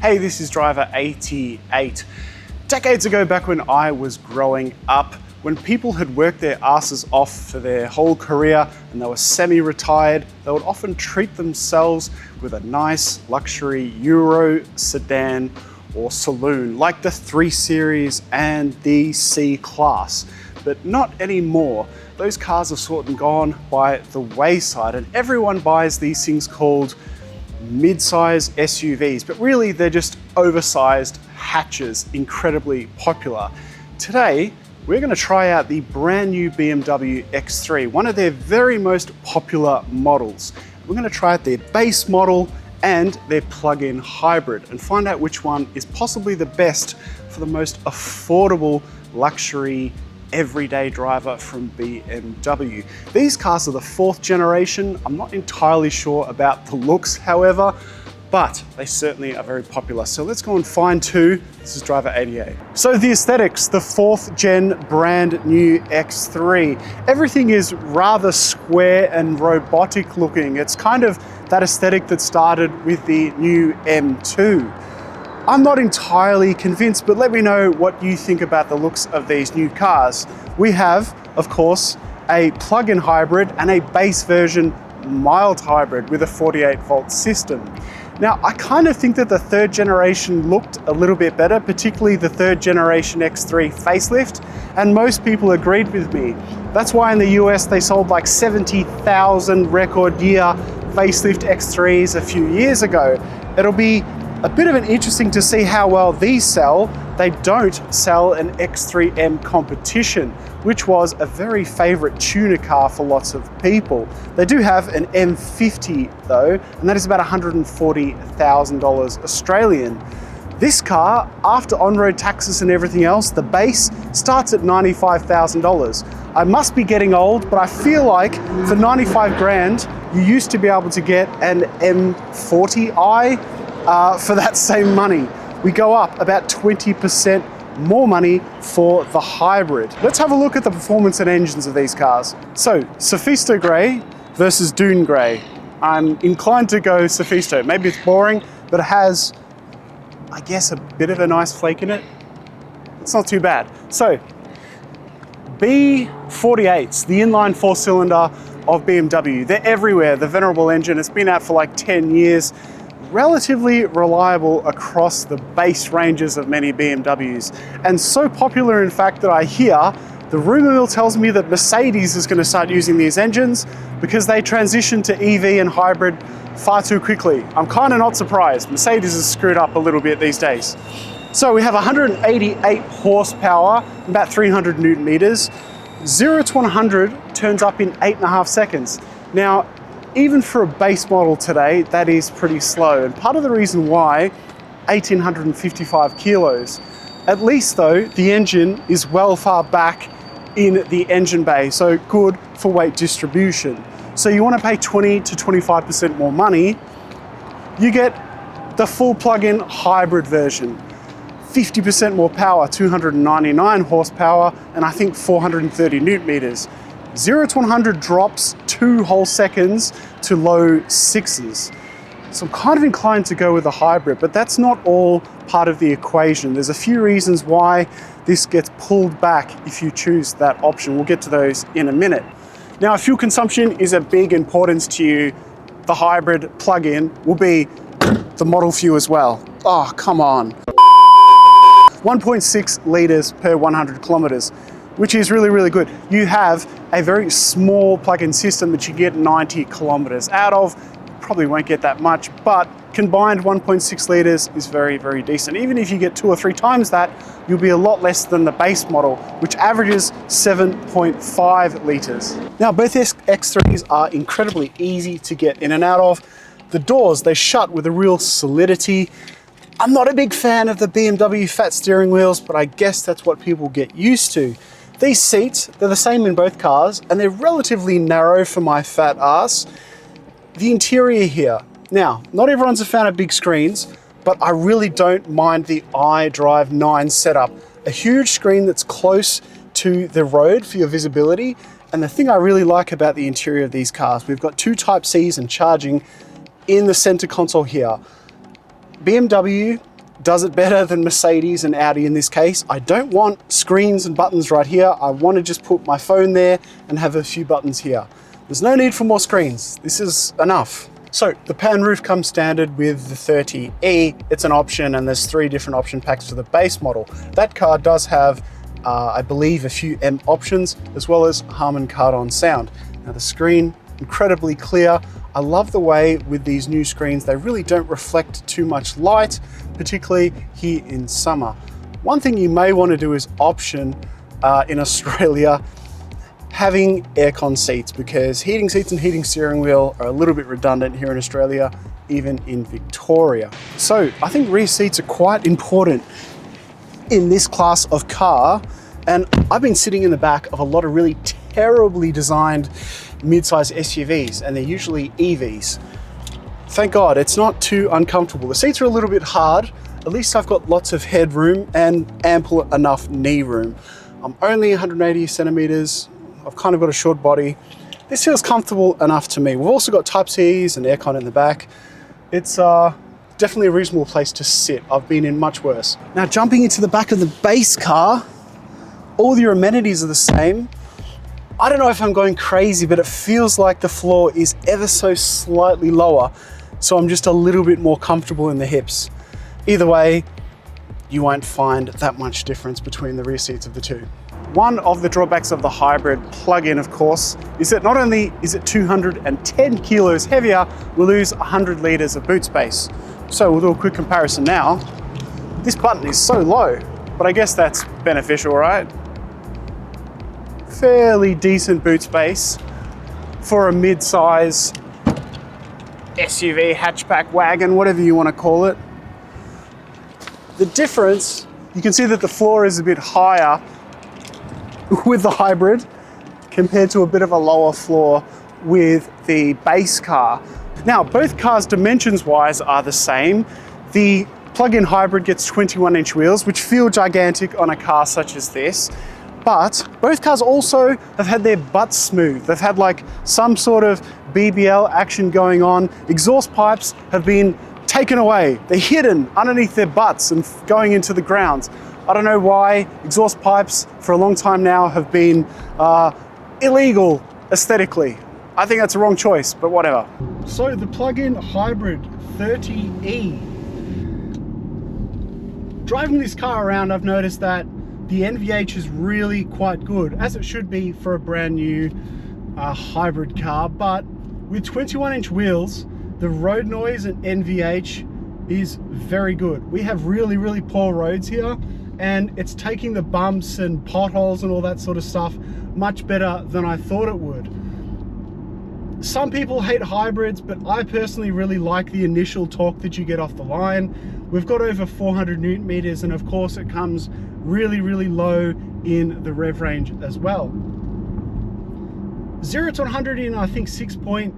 Hey, this is driver 88. Decades ago, back when I was growing up, when people had worked their asses off for their whole career and they were semi-retired, they would often treat themselves with a nice luxury Euro sedan or saloon, like the 3 Series and the C-Class. But not anymore. Those cars are sort of gone by the wayside, and everyone buys these things called mid-size SUVs, but really they're just oversized hatches, incredibly popular. Today, we're going to try out the brand new BMW X3, one of their very most popular models. We're going to try out their base model and their plug-in hybrid and find out which one is possibly the best for the most affordable luxury everyday driver from BMW. These cars are the 4th generation. I'm not entirely sure about the looks, however, but they certainly are very popular. So let's go and find two. This is driver 88. So the aesthetics, the 4th gen brand new X3. Everything is rather square and robotic looking. It's kind of that aesthetic that started with the new M2. I'm not entirely convinced, but let me know what you think about the looks of these new cars. We have, of course, a plug-in hybrid and a base version mild hybrid with a 48-volt system. Now, I kind of think that the 3rd generation looked a little bit better, particularly the 3rd generation X3 facelift, and most people agreed with me. That's why in the US they sold like 70,000 record year facelift X3s a few years ago. It'll be a bit of an interesting to see how well these sell. They don't sell an X3M competition, which was a very favorite tuner car for lots of people. They do have an M50 though, and that is about $140,000 Australian. This car, after on-road taxes and everything else, the base starts at $95,000. I must be getting old, but I feel like for 95 grand, you used to be able to get an M40i for that same money. We go up about 20% more money for the hybrid. Let's have a look at the performance and engines of these cars. So, Sophisto Grey versus Dune Grey. I'm inclined to go Sophisto. Maybe it's boring, but it has, I guess, a bit of a nice flake in it. It's not too bad. So, B48s, the inline 4-cylinder of BMW. They're everywhere. The venerable engine, it's been out for like 10 years. Relatively reliable across the base ranges of many BMWs, and so popular in fact that I hear the rumor mill tells me that Mercedes is going to start using these engines because they transition to EV and hybrid far too quickly. I'm kind of not surprised. Mercedes is screwed up a little bit these days. So we have 188 horsepower, about 300 Newton meters. 0 to 100 turns up in 8.5 seconds. Now, even for a base model today, that is pretty slow. And part of the reason why, 1,855 kilos. At least though, the engine is well far back in the engine bay, so good for weight distribution. So you want to pay 20 to 25% more money, you get the full plug-in hybrid version. 50% more power, 299 horsepower, and I think 430 Newton meters. 0 to 100 drops 2 whole seconds to low 6s. So I'm kind of inclined to go with a hybrid, but that's not all part of the equation. There's a few reasons why this gets pulled back if you choose that option. We'll get to those in a minute. Now, if fuel consumption is a big importance to you, the hybrid plug-in will be the model few as well. Oh, come on. 1.6 litres per 100 kilometres. Which is really, really good. You have a very small plug-in system that you get 90 kilometers out of. Probably won't get that much, but combined 1.6 litres is very, very decent. Even if you get 2 or 3 times that, you'll be a lot less than the base model, which averages 7.5 litres. Now, both X3s are incredibly easy to get in and out of. The doors, they shut with a real solidity. I'm not a big fan of the BMW fat steering wheels, but I guess that's what people get used to. These seats, they're the same in both cars, and they're relatively narrow for my fat ass. The interior here. Now, not everyone's a fan of big screens, but I really don't mind the iDrive 9 setup. A huge screen that's close to the road for your visibility. And the thing I really like about the interior of these cars, we've got 2 Type-Cs and charging in the center console here. BMW does it better than Mercedes and Audi in this case. I don't want screens and buttons right here. I want to just put my phone there and have a few buttons here. There's no need for more screens. This is enough. So the pan roof comes standard with the 30E. It's an option, and there's 3 different option packs for the base model. That car does have, I believe, a few M options, as well as Harman Kardon sound. Now the screen, incredibly clear. I love the way with these new screens, they really don't reflect too much light, particularly here in summer. One thing you may want to do is option in Australia having aircon seats, because heating seats and heating steering wheel are a little bit redundant here in Australia, even in Victoria. So I think rear seats are quite important in this class of car. And I've been sitting in the back of a lot of really terribly designed mid-size SUVs, and they're usually EVs. Thank God it's not too uncomfortable. The seats are a little bit hard. At least I've got lots of headroom and ample enough knee room. I'm only 180 centimeters. I've kind of got a short body. This feels comfortable enough to me. We've also got Type-Cs and aircon in the back. It's definitely a reasonable place to sit. I've been in much worse. Now jumping into the back of the base car, all your amenities are the same. I don't know if I'm going crazy, but it feels like the floor is ever so slightly lower, so I'm just a little bit more comfortable in the hips. Either way, you won't find that much difference between the rear seats of the two. One of the drawbacks of the hybrid plug-in, of course, is that not only is it 210 kilos heavier, we'll lose 100 litres of boot space. So we'll do a quick comparison now. This button is so low, but I guess that's beneficial, right? Fairly decent boot space for a mid-size SUV, hatchback, wagon, whatever you want to call it. The difference, you can see that the floor is a bit higher with the hybrid compared to a bit of a lower floor with the base car. Now, both cars dimensions-wise are the same. The plug-in hybrid gets 21-inch wheels, which feel gigantic on a car such as this. But both cars also have had their butts smooth. They've had like some sort of BBL action going on. Exhaust pipes have been taken away. They're hidden underneath their butts and going into the ground. I don't know why exhaust pipes for a long time now have been illegal aesthetically. I think that's a wrong choice, but whatever. So the plug-in hybrid 30E. Driving this car around, I've noticed that the NVH is really quite good, as it should be for a brand new hybrid car, but with 21-inch wheels, the road noise and NVH is very good. We have really, really poor roads here, and it's taking the bumps and potholes and all that sort of stuff much better than I thought it would. Some people hate hybrids, but I personally really like the initial torque that you get off the line. We've got over 400 Newton meters, and of course it comes really, really low in the rev range as well. 0 to 100 in, I think, 6.3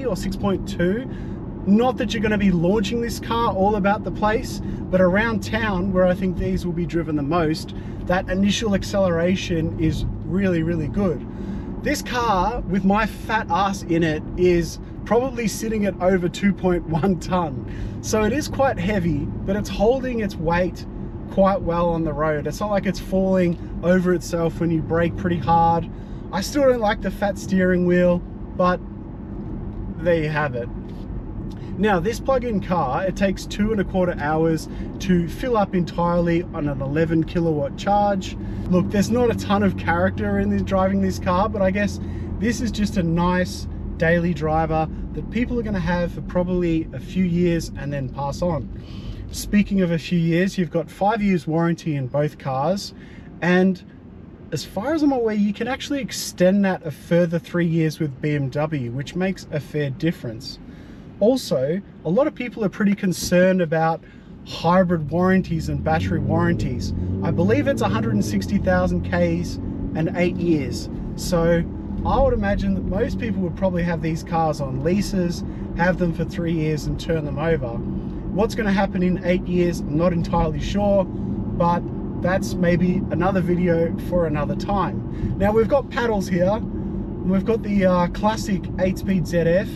or 6.2. Not that you're going to be launching this car all about the place, but around town, where I think these will be driven the most, that initial acceleration is really, really good. This car, with my fat ass in it, is probably sitting at over 2.1 ton. So it is quite heavy, but it's holding its weight quite well on the road. It's not like it's falling over itself when you brake pretty hard. I still don't like the fat steering wheel, but there you have it. Now, this plug-in car, it takes 2.25 hours to fill up entirely on an 11 kilowatt charge. Look, there's not a ton of character in driving this car, but I guess this is just a nice daily driver that people are going to have for probably a few years and then pass on. Speaking of a few years, you've got 5 years warranty in both cars, and as far as I'm aware, you can actually extend that a further 3 years with BMW, which makes a fair difference. Also, a lot of people are pretty concerned about hybrid warranties and battery warranties. I believe it's 160,000 Ks and 8 years. So I would imagine that most people would probably have these cars on leases, have them for 3 years and turn them over. What's going to happen in 8 years, I'm not entirely sure, but that's maybe another video for another time. Now, we've got paddles here. We've got the classic 8-speed ZF.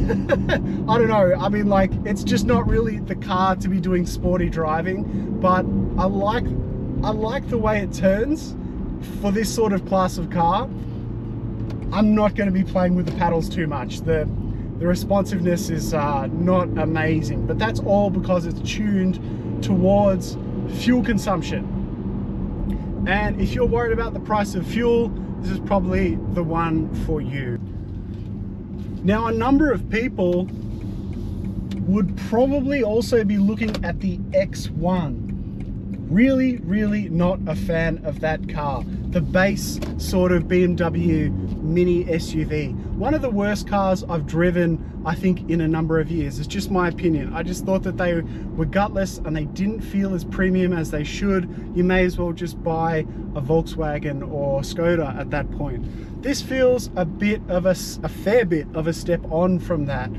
I don't know, I mean, like, it's just not really the car to be doing sporty driving, but I like the way it turns for this sort of class of car. I'm not going to be playing with the paddles too much. The responsiveness is not amazing, but that's all because it's tuned towards fuel consumption. And if you're worried about the price of fuel, this is probably the one for you. Now, a number of people would probably also be looking at the X1. Really not a fan of that car. The base sort of BMW mini SUV. One of the worst cars I've driven, I think, in a number of years. It's just my opinion. I just thought that they were gutless and they didn't feel as premium as they should. You may as well just buy a Volkswagen or Skoda at that point. This feels a fair bit of a step on from that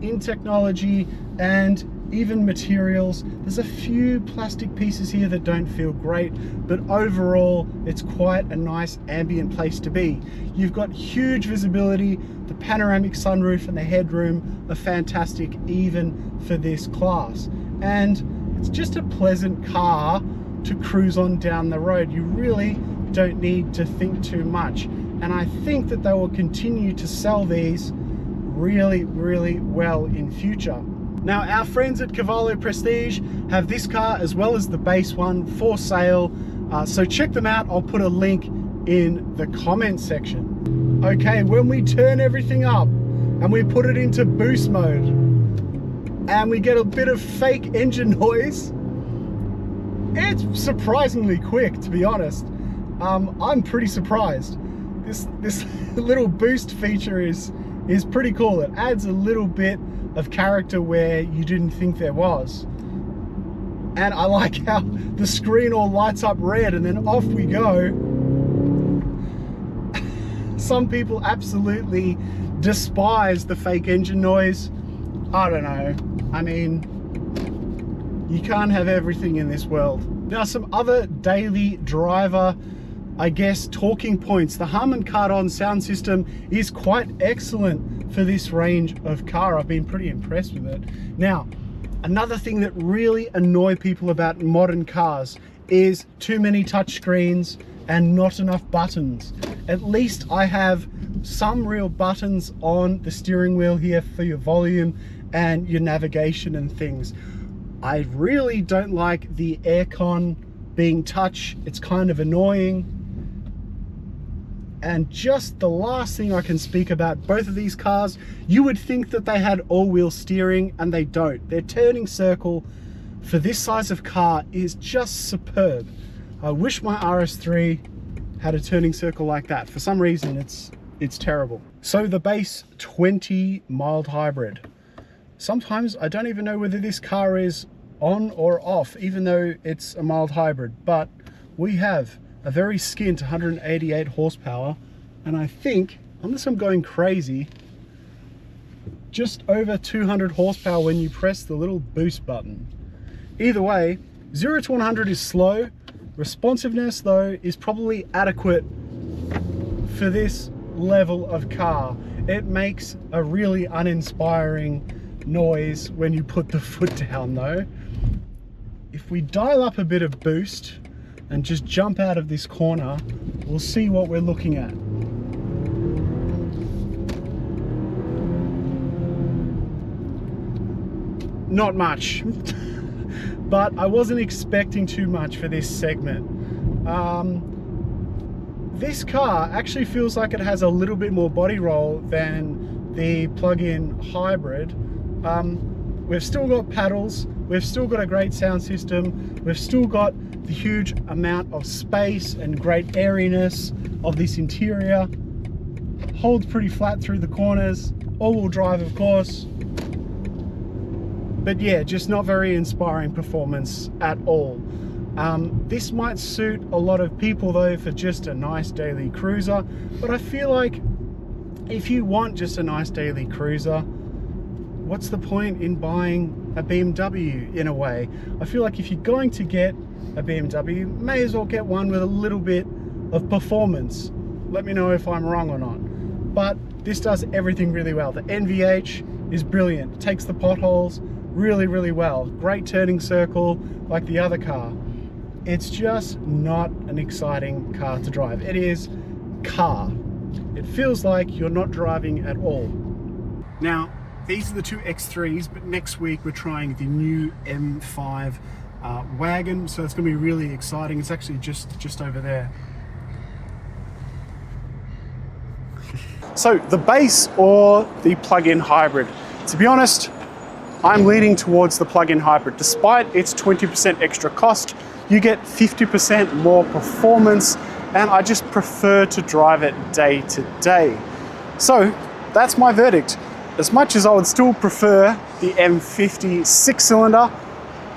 in technology and even materials. There's a few plastic pieces here that don't feel great, but overall it's quite a nice ambient place to be. You've got huge visibility, the panoramic sunroof and the headroom are fantastic even for this class, and it's just a pleasant car to cruise on down the road. You really don't need to think too much, and I think that they will continue to sell these really well in future. Now, our friends at Cavallo Prestige have this car as well as the base one for sale, so check them out. I'll put a link in the comment section. Okay, when we turn everything up and we put it into boost mode and we get a bit of fake engine noise, it's surprisingly quick, to be honest. I'm pretty surprised. This little boost feature is pretty cool. It adds a little bit of character where you didn't think there was. And I like how the screen all lights up red and then off we go. Some people absolutely despise the fake engine noise. I don't know. I mean, you can't have everything in this world. Now, some other daily driver, I guess, talking points. The Harman Kardon sound system is quite excellent for this range of car. I've been pretty impressed with it. Now, another thing that really annoy people about modern cars is too many touchscreens and not enough buttons. At least I have some real buttons on the steering wheel here for your volume and your navigation and things. I really don't like the aircon being touch. It's kind of annoying. And just the last thing I can speak about both of these cars, you would think that they had all-wheel steering, and they don't. Their turning circle for this size of car is just superb. I wish my RS3 had a turning circle like that. For some reason, it's terrible. So the base 20 mild hybrid. Sometimes I don't even know whether this car is on or off, even though it's a mild hybrid, but we have a very skint 188 horsepower, and I think, unless I'm going crazy, just over 200 horsepower when you press the little boost button. Either way, 0 to 100 is slow. Responsiveness, though, is probably adequate for this level of car. It makes a really uninspiring noise when you put the foot down, though. If we dial up a bit of boost and just jump out of this corner, we'll see what we're looking at. Not much, but I wasn't expecting too much for this segment. This car actually feels like it has a little bit more body roll than the plug-in hybrid. We've still got paddles, we've still got a great sound system, we've still got the huge amount of space and great airiness of this interior. Holds pretty flat through the corners, all-wheel drive of course, but yeah, just not very inspiring performance at all. This might suit a lot of people though for just a nice daily cruiser, but I feel like if you want just a nice daily cruiser, what's the point in buying a BMW in a way? I feel like if you're going to get a BMW, may as well get one with a little bit of performance. Let me know if I'm wrong or not. But this does everything really well. The NVH is brilliant. It takes the potholes really, really well. Great turning circle like the other car. It's just not an exciting car to drive. It is car. It feels like you're not driving at all. Now, these are the two X3s, but next week we're trying the new M5 wagon, so it's going to be really exciting. It's actually just over there. So the base or the plug-in hybrid? To be honest, I'm leaning towards the plug-in hybrid. Despite its 20% extra cost, you get 50% more performance, and I just prefer to drive it day to day. So that's my verdict. As much as I would still prefer the M50 6-cylinder,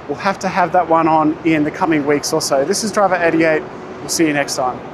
we'll have to have that one on in the coming weeks or so. This is Driver 88. We'll see you next time.